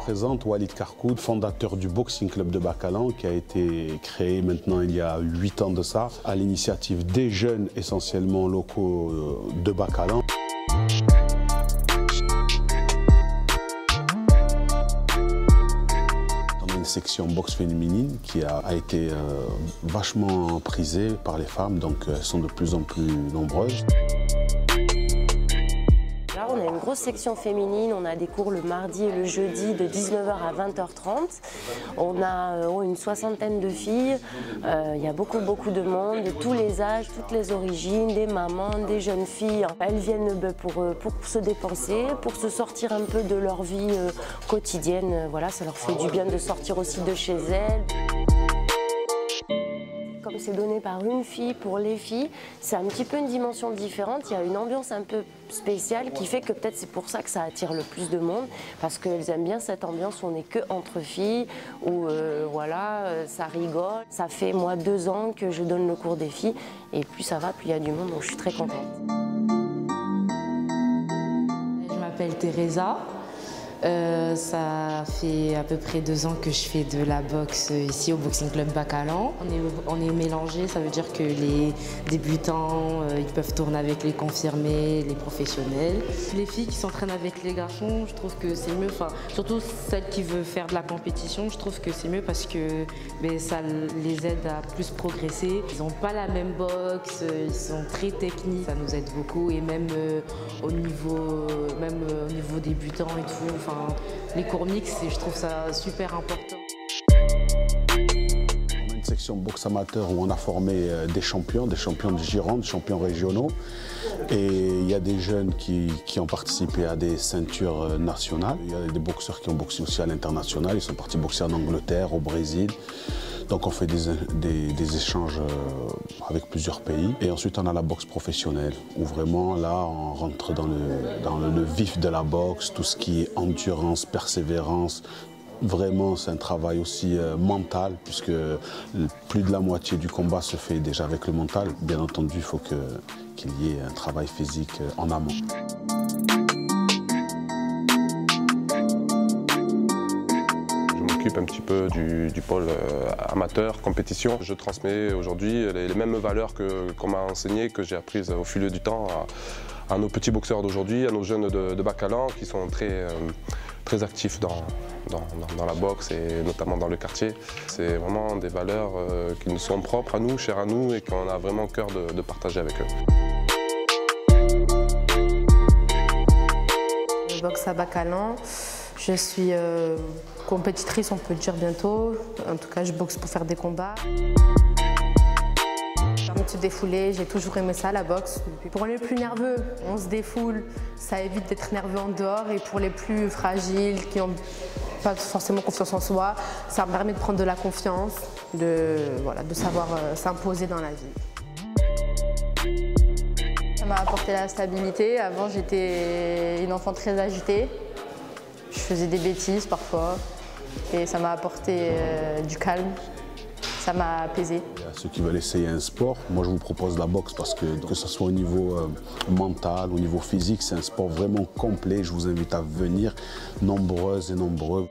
présente Walid Karkoud, fondateur du Boxing Club de Bacalan, qui a été créé maintenant il y a 8 ans de ça, à l'initiative des jeunes essentiellement locaux de Bacalan. On a une section boxe féminine qui a été vachement prisée par les femmes, donc elles sont de plus en plus nombreuses. Là, on a une grosse section féminine, on a des cours le mardi et le jeudi de 19h à 20h30. On a une soixantaine de filles, il y a beaucoup de monde, de tous les âges, toutes les origines, des mamans, des jeunes filles. Elles viennent pour se dépenser, pour se sortir un peu de leur vie quotidienne. Voilà, ça leur fait du bien de sortir aussi de chez elles. Comme c'est donné par une fille pour les filles, c'est un petit peu une dimension différente. Il y a une ambiance un peu spéciale qui fait que peut-être c'est pour ça que ça attire le plus de monde, parce qu'elles aiment bien cette ambiance où on n'est que entre filles, où voilà, ça rigole. Ça fait moi 2 ans que je donne le cours des filles et plus ça va, plus il y a du monde, donc je suis très contente. Je m'appelle Teresa. Ça fait à peu près 2 ans que je fais de la boxe ici au Boxing Club Bacalan. On est mélangés, ça veut dire que les débutants ils peuvent tourner avec les confirmés, les professionnels. Les filles qui s'entraînent avec les garçons, je trouve que c'est mieux, surtout celles qui veulent faire de la compétition, je trouve que c'est mieux parce que ça les aide à plus progresser. Ils n'ont pas la même boxe, ils sont très techniques, ça nous aide beaucoup et même au niveau débutant et tout. Les cours mixtes, je trouve ça super important. On a une section boxe amateur où on a formé des champions de Gironde, champions régionaux. Et il y a des jeunes qui ont participé à des ceintures nationales. Il y a des boxeurs qui ont boxé aussi à l'international. Ils sont partis boxer en Angleterre, au Brésil. Donc on fait des échanges avec plusieurs pays. Et ensuite on a la boxe professionnelle, où vraiment là on rentre dans le vif de la boxe, tout ce qui est endurance, persévérance. Vraiment c'est un travail aussi mental, puisque plus de la moitié du combat se fait déjà avec le mental. Bien entendu, il faut qu'il y ait un travail physique en amont. Un petit peu du pôle amateur, compétition. Je transmets aujourd'hui les mêmes valeurs qu'on m'a enseignées, que j'ai apprises au fil du temps à nos petits boxeurs d'aujourd'hui, à nos jeunes de Bacalan qui sont très actifs dans la boxe et notamment dans le quartier. C'est vraiment des valeurs qui nous sont propres à nous, chères à nous et qu'on a vraiment cœur de partager avec eux. Je boxe à Bacalan. Je suis compétitrice, on peut le dire bientôt. En tout cas, je boxe pour faire des combats. Permis de se défouler, j'ai toujours aimé ça, la boxe. Pour les plus nerveux, on se défoule, ça évite d'être nerveux en dehors. Et pour les plus fragiles, qui n'ont pas forcément confiance en soi, ça me permet de prendre de la confiance, de savoir s'imposer dans la vie. Ça m'a apporté la stabilité. Avant, j'étais une enfant très agitée. Je faisais des bêtises parfois et ça m'a apporté du calme, ça m'a apaisé. Ceux qui veulent essayer un sport, moi je vous propose la boxe parce que ce soit au niveau mental, au niveau physique, c'est un sport vraiment complet. Je vous invite à venir nombreuses et nombreux.